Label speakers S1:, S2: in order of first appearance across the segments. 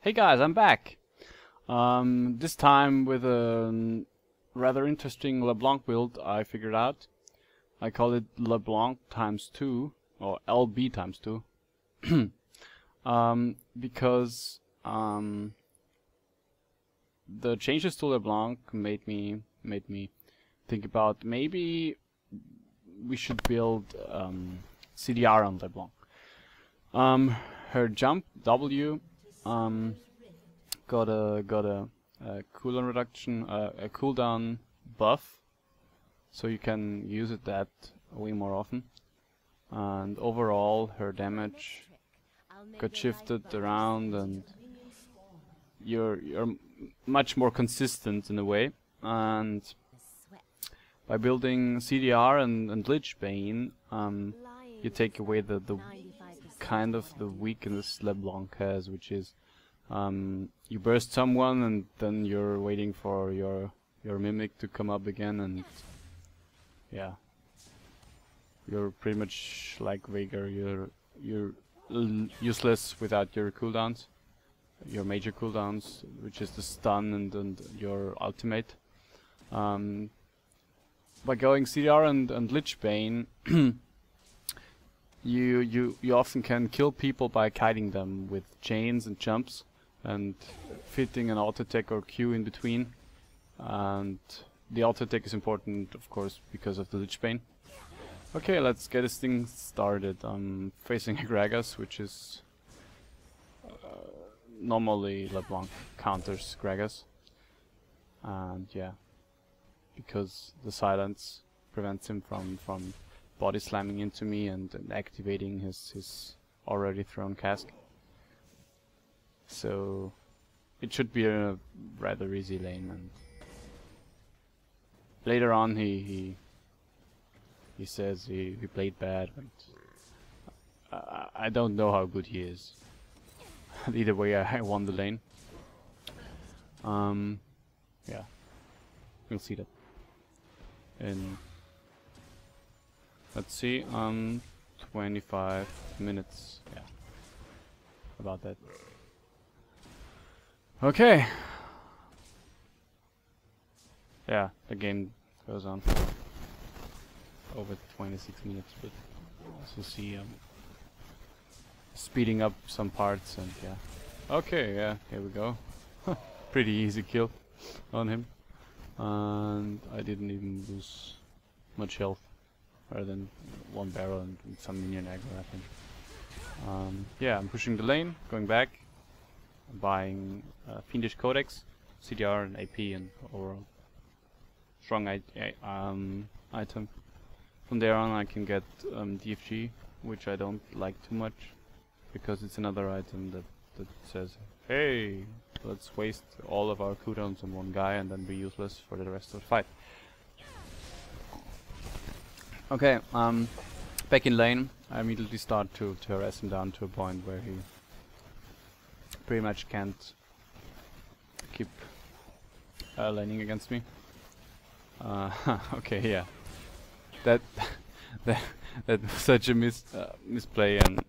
S1: Hey guys, I'm back. This time with a rather interesting LeBlanc build I figured out. I call it LeBlanc times 2, or LB times 2. Because the changes to LeBlanc made me think about maybe we should build CDR on LeBlanc. Her jump W got a cooldown reduction, a cooldown buff, so you can use it that way more often. And overall, her damage got shifted around, and you're much more consistent in a way. And by building CDR and Lichbane, you take away the kind of the weakness LeBlanc has, which is you burst someone and then you're waiting for your mimic to come up again, and yeah, you're pretty much like Veigar. You're useless without your cooldowns, your major cooldowns, which is the stun and your ultimate. By going CDR and Lichbane, you often can kill people by kiting them with chains and jumps and fitting an auto attack or Q in between. And the auto attack is important, of course, because of the Lichbane. Okay, let's get this thing started. I'm facing a Gragas, which is normally LeBlanc counters Gragas, and yeah, because the silence prevents him from body slamming into me and activating his already thrown cask. So it should be a rather easy lane, and later on he says he played bad, but I don't know how good he is. Either way, I won the lane. Yeah, we'll see that. And let's see, 25 minutes, yeah, about that. Okay. Yeah, the game goes on for over 26 minutes, but as you see, speeding up some parts, and yeah. Okay, yeah, here we go. Pretty easy kill on him, and I didn't even lose much health, other than one barrel and some minion aggro, I think. Yeah, I'm pushing the lane, going back, buying Fiendish Codex, CDR and AP, and overall strong item. From there on I can get DFG, which I don't like too much, because it's another item that says, hey, let's waste all of our cooldowns on one guy and then be useless for the rest of the fight. Okay, back in lane, I immediately start to harass him down to a point where he pretty much can't keep laning against me. Okay, yeah, that was such a misplay, and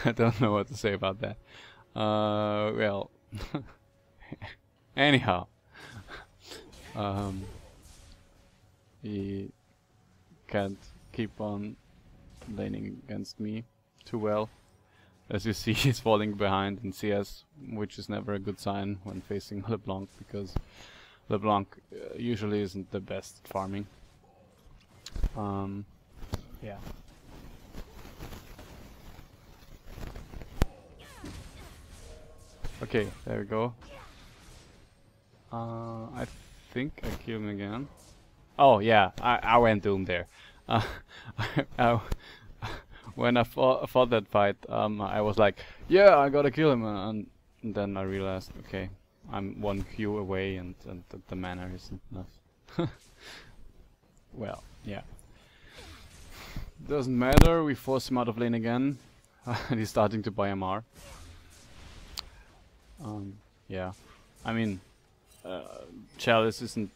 S1: I don't know what to say about that. Well, anyhow, he can't keep on laning against me too well. As you see, he's falling behind in CS, which is never a good sign when facing LeBlanc, because LeBlanc usually isn't the best at farming. Yeah. Okay, there we go. I think I killed him again. Oh yeah, I went Doom there. When I fought that fight, I was like, yeah, I gotta kill him, and then I realized, okay, I'm one Q away, and the mana isn't enough. Well, yeah. Doesn't matter, we force him out of lane again, and he's starting to buy MR. Yeah, I mean, Chalice isn't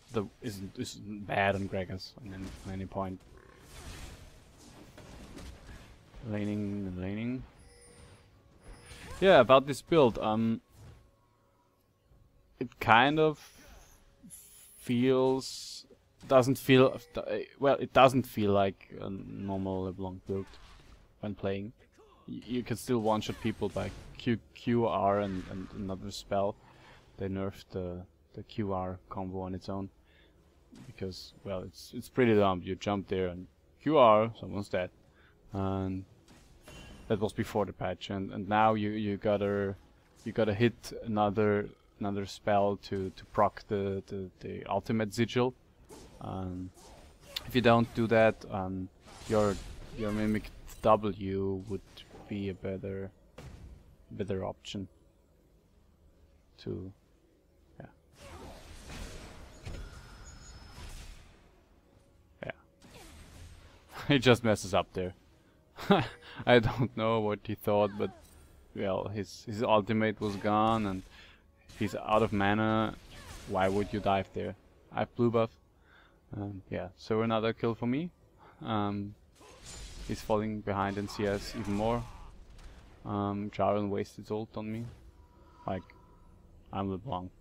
S1: bad on Gragas at any point. Laning. Yeah, about this build, it kind of feels, doesn't feel, well, it doesn't feel like a normal LeBlanc build when playing. You can still one-shot people by QR and another spell. They nerfed the QR combo on its own because, well, it's pretty dumb. You jump there and QR, someone's dead, and that was before the patch. And now you gotta hit another spell to proc the ultimate sigil. If you don't do that, your mimic W would be a better option to, yeah. He just messes up there. I don't know what he thought, but well, his ultimate was gone and he's out of mana. Why would you dive there? I have blue buff. Yeah, so another kill for me. He's falling behind in CS even more. Jaren wasted his ult on me. Like, I'm LeBlanc.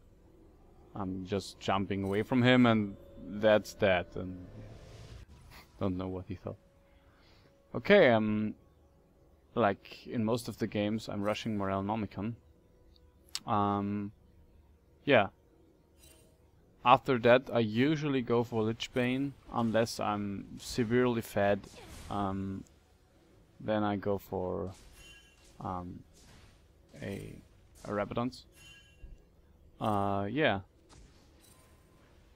S1: I'm just jumping away from him and that's that. And don't know what he thought. Okay, like in most of the games I'm rushing Morel Nomicon. Yeah. After that I usually go for Lichbane unless I'm severely fed. Then I go for a Rabadons. Yeah.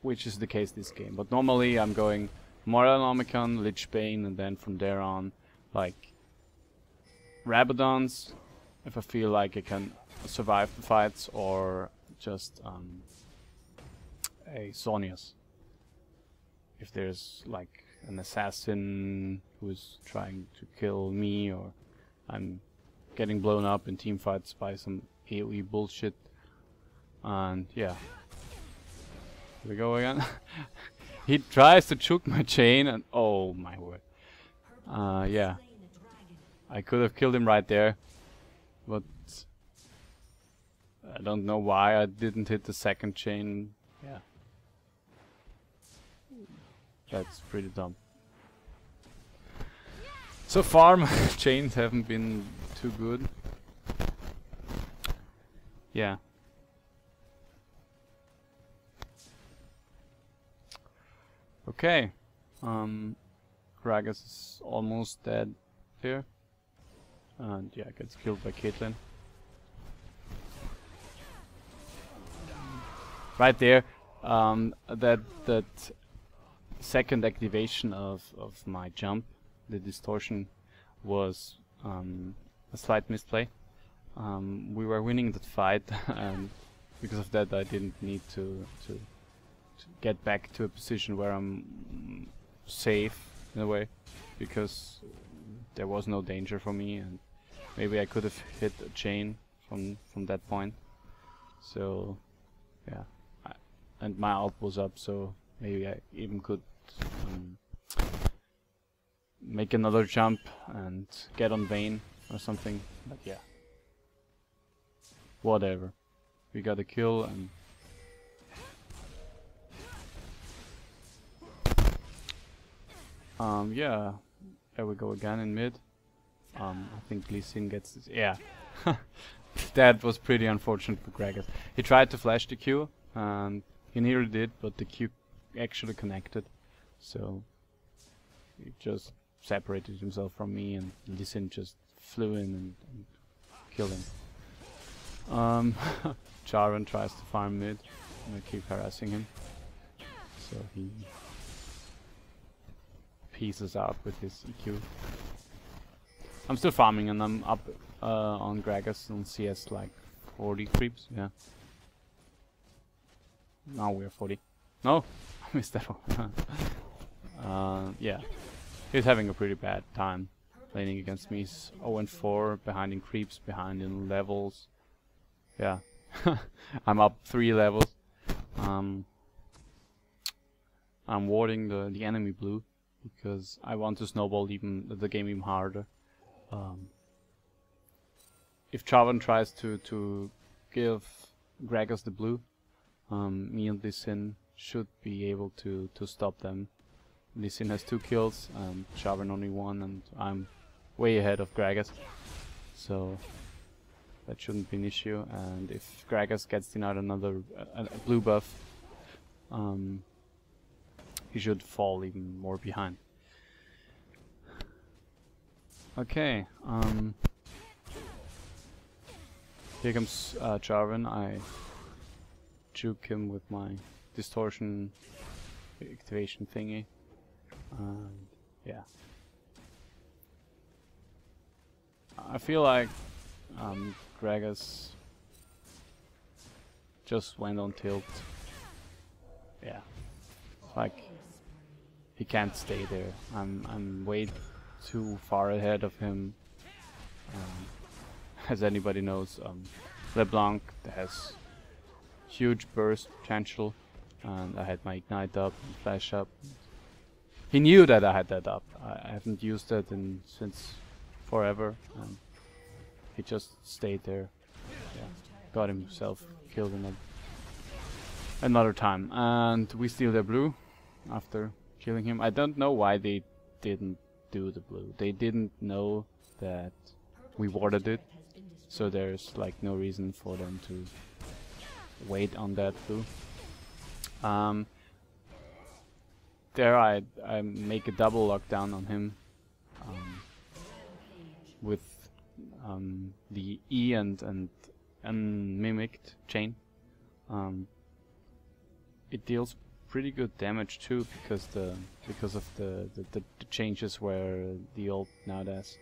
S1: Which is the case this game. But normally I'm going Morel Nomicon, Lichbane, and then from there on, like, Rabadons, if I feel like I can survive the fights, or just a Zhonya's. If there's like an assassin who's trying to kill me, or I'm getting blown up in team fights by some AoE bullshit. And yeah. Here we go again. He tries to choke my chain and oh my word. Yeah. I could have killed him right there, but I don't know why I didn't hit the second chain. Yeah. That's pretty dumb. So far my chains haven't been too good. Yeah. Okay. Gragas is almost dead here. And yeah, gets killed by Caitlyn. Right there, that second activation of my jump, the distortion, was a slight misplay. We were winning that fight, and because of that I didn't need to get back to a position where I'm safe in a way, because there was no danger for me, and maybe I could have hit a chain from that point. So yeah, and my ult was up, so maybe I even could make another jump and get on Vayne or something. But yeah, whatever. We got a kill and yeah, there we go again in mid. I think Lee Sin gets this. Yeah, that was pretty unfortunate for Gragas. He tried to flash the Q, and he nearly did, but the Q actually connected. So he just separated himself from me, and Lee Sin just flew in and killed him. Jaren tries to farm mid, and I keep harassing him. So he pieces out with his EQ. I'm still farming and I'm up on Gragas on CS like 40 creeps, yeah. Now we're 40. No, I missed that one. Yeah, he's having a pretty bad time laning against me. He's 0-4, behind in creeps, behind in levels. Yeah, I'm up 3 levels. I'm warding the enemy blue, because I want to snowball the game even harder. if Jarvan tries to give Gragas the blue, me and Lee Sin should be able to stop them. Lee Sin has 2 kills, Jarvan only 1, and I'm way ahead of Gragas, so that shouldn't be an issue. And if Gragas gets denied another a blue buff, he should fall even more behind. Okay, here comes Jarvan. I juke him with my distortion activation thingy, and yeah. I feel like Gragas just went on tilt. Yeah, like he can't stay there. I'm way too far ahead of him. As anybody knows, LeBlanc has huge burst potential, and I had my ignite up and flash up. He knew that I had that up. I haven't used that since forever, and he just stayed there. Yeah, got himself killed another time, and we steal their blue after killing him. I don't know why they didn't do the blue. They didn't know that we warded it, so there's like no reason for them to wait on that blue. There I make a double lockdown on him with the E and mimicked chain. It deals pretty good damage too, because of the changes where the ult now does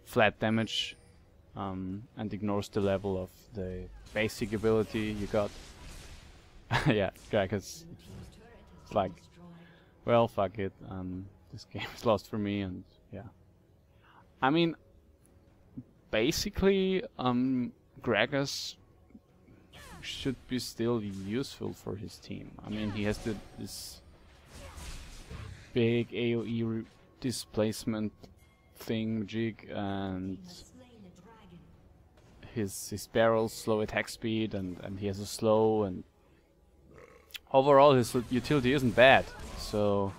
S1: flat damage and ignores the level of the basic ability you got. Yeah, Gragas, it's like, well, fuck it, this game is lost for me, and yeah. I mean, basically, Gragas should be still useful for his team. I mean, he has this big AoE displacement thing jig, and his barrels slow attack speed, and he has a slow, and overall his utility isn't bad. So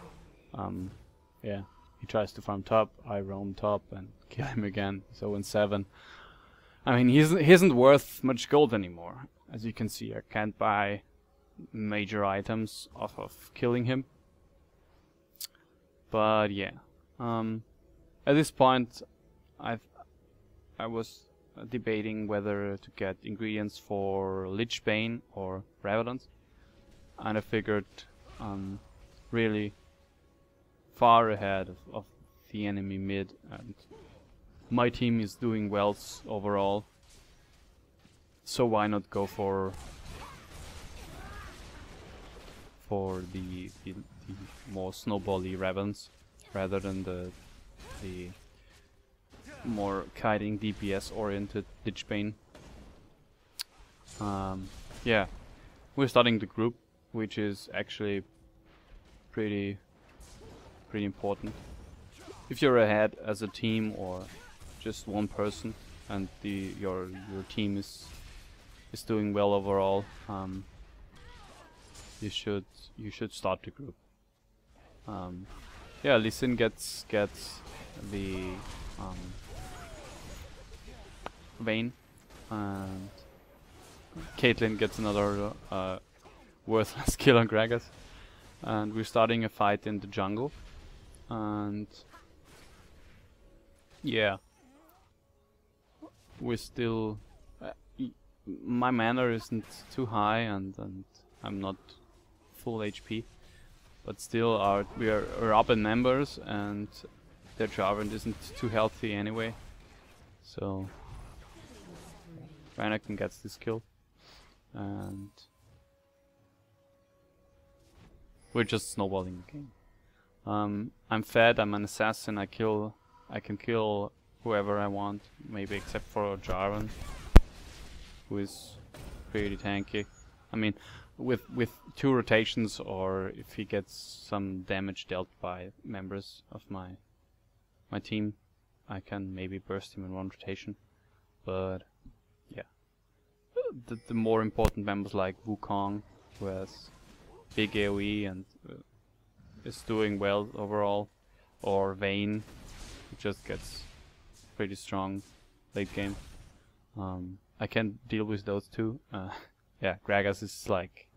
S1: yeah, he tries to farm top, I roam top and kill him again. So in 7, I mean, he isn't worth much gold anymore. As you can see, I can't buy major items off of killing him. But yeah, at this point I was debating whether to get ingredients for Lichbane or Rabadons, and I figured really far ahead of the enemy mid, and my team is doing well overall, so why not go for the more snowbally Ravens rather than the more kiting DPS oriented Lichbane. Yeah, we're starting the group, which is actually pretty important. If you're ahead as a team or just one person, and your team is doing well overall, you should start the group. Yeah, Lee Sin gets the Vayne, and Caitlyn gets another worthless kill on Gragas, and we're starting a fight in the jungle. And yeah, we're still my mana isn't too high, and I'm not full HP, but still we're up in members, and their Jarvan isn't too healthy anyway, so Renekton gets this kill, and we're just snowballing the game. I'm fed, I'm an assassin, I can kill whoever I want, maybe except for Jarvan, who is pretty tanky. I mean, with 2 rotations, or if he gets some damage dealt by members of my team, I can maybe burst him in 1 rotation. But the more important members like Wukong, who has big AoE and is doing well overall, or Vayne, who just gets pretty strong late game. I can't deal with those two. Yeah, Gragas is like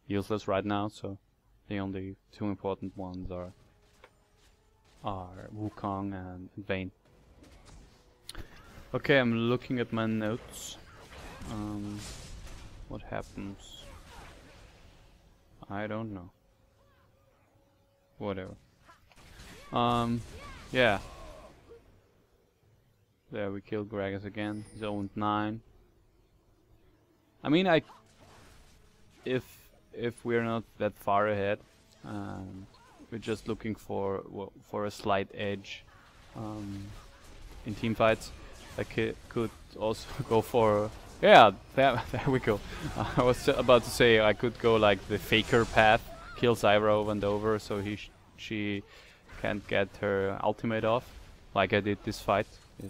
S1: useless right now, so the only two important ones are Wukong and Vayne. Okay, I'm looking at my notes. What happens? I don't know. Whatever. Yeah. There we killed Gragas again. Zoned 9. I mean, if we're not that far ahead, and we're just looking for a slight edge in team fights, I could also go for, yeah, there we go. I was about to say I could go like the faker path, kill Zyra over and over, so she can't get her ultimate off, like I did this fight.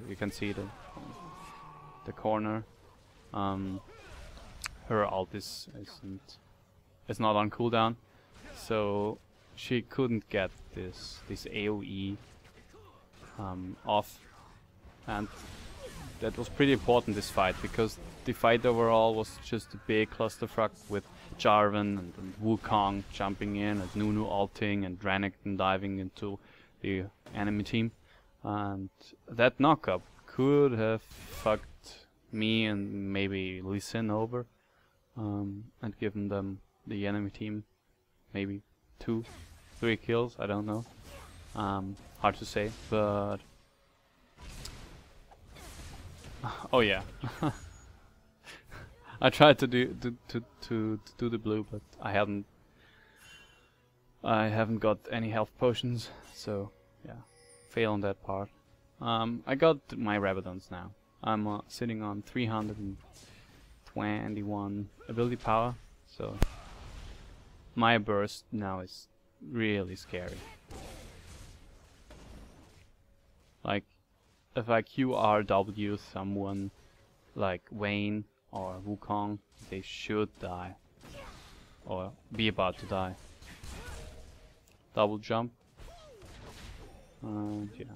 S1: You can see the corner. Her ult is not on cooldown, so she couldn't get this AoE off, and that was pretty important, this fight, because the fight overall was just a big clusterfuck with Jarvan and Wukong jumping in, and Nunu ulting, and Renekton diving into the enemy team, and that knockup could have fucked me and maybe Lee Sin over, and given them, the enemy team, maybe 2-3 kills, I don't know. Hard to say, but oh yeah. I tried to do the blue, but I haven't got any health potions, so yeah, fail on that part. I got my Rabadons now. I'm sitting on 321 ability power, so my burst now is really scary. Like, if I QRW someone like Vayne or Wukong, they should die, or be about to die. Double jump, and yeah.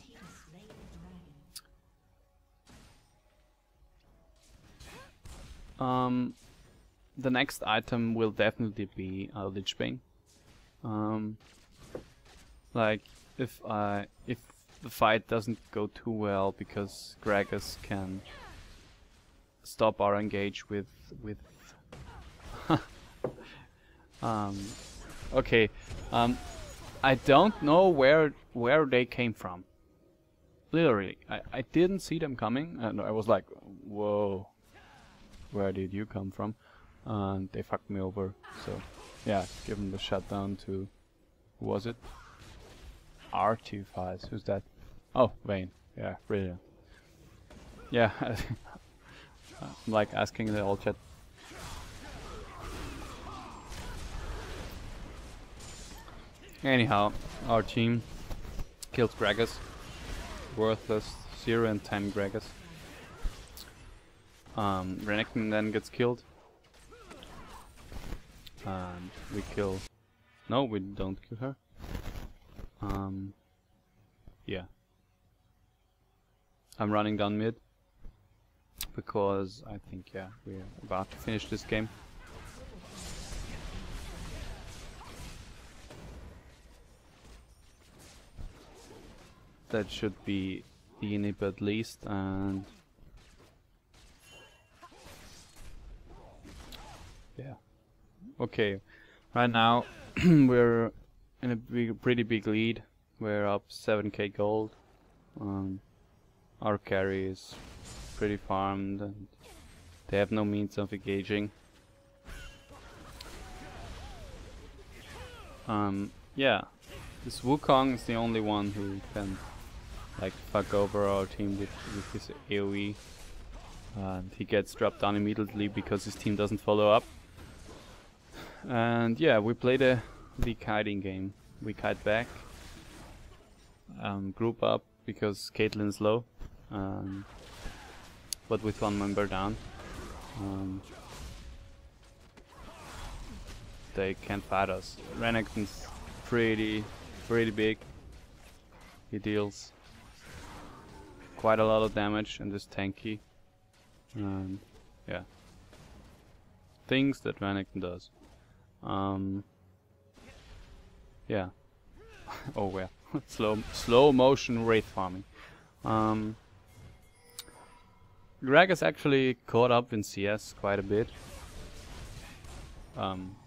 S1: The next item will definitely be a Lichbane. Like, if the fight doesn't go too well, because Gragas can stop our engage with okay, I don't know where they came from. Literally, I didn't see them coming, and I was like, whoa, where did you come from? And they fucked me over. So yeah, give them the shutdown to, who was it? R25. Who's that? Oh, Vayne. Yeah, brilliant. Yeah, I'm like asking the old chat. Anyhow, our team kills Gragas. Worthless 0 and 10 Gragas. Renekton then gets killed. And we kill... No, we don't kill her. Yeah. I'm running down mid, because I think, yeah, we're about to finish this game. That should be the inhib at least, and yeah. Okay, right now we're in a pretty big lead. We're up 7k gold. Our carry is pretty farmed, and they have no means of engaging. Yeah, this Wukong is the only one who can like fuck over our team with his AoE, and he gets dropped down immediately because his team doesn't follow up. And yeah, we played a hiding game. We kite back, group up because Caitlyn's low, but with one member down. they can't fight us. Renekton's pretty big. He deals quite a lot of damage and is tanky. Yeah. Things that Renekton does. Yeah. Oh yeah. slow motion wraith farming. Greg is actually caught up in CS quite a bit.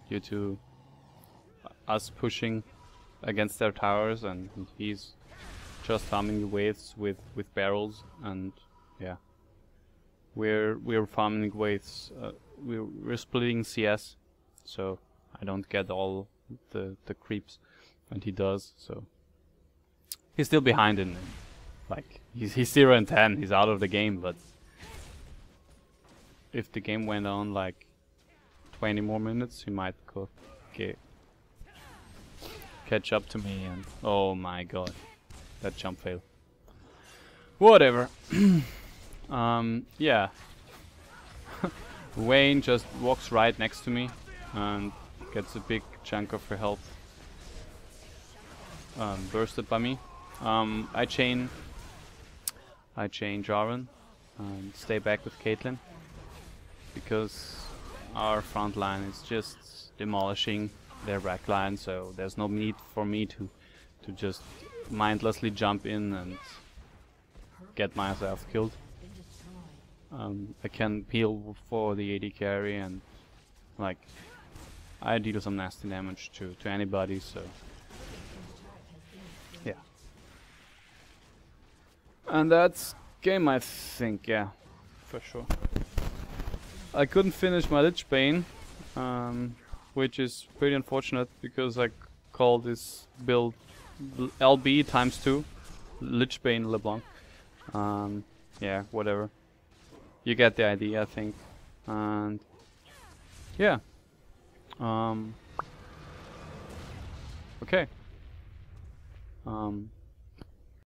S1: Due to us pushing against their towers, and he's just farming the waves with barrels, and yeah. We're farming waves. We're splitting CS, so I don't get all the creeps, and he does. So he's still behind in like he's 0 and 10. He's out of the game, but if the game went on like 20 more minutes, he might catch up to me. And oh my god, that jump fail. Whatever. Yeah. Wayne just walks right next to me and gets a big chunk of her health bursted by me. I chain Jarvan and stay back with Caitlyn, because our front line is just demolishing their back line, so there's no need for me to just mindlessly jump in and get myself killed. I can peel for the AD carry, and like I deal some nasty damage to anybody, so yeah. And that's game, I think, yeah, for sure. I couldn't finish my Lichbane, which is pretty unfortunate, because I call this build LB ×2, Lichbane LeBlanc. Yeah, whatever. You get the idea, I think. And yeah. Okay.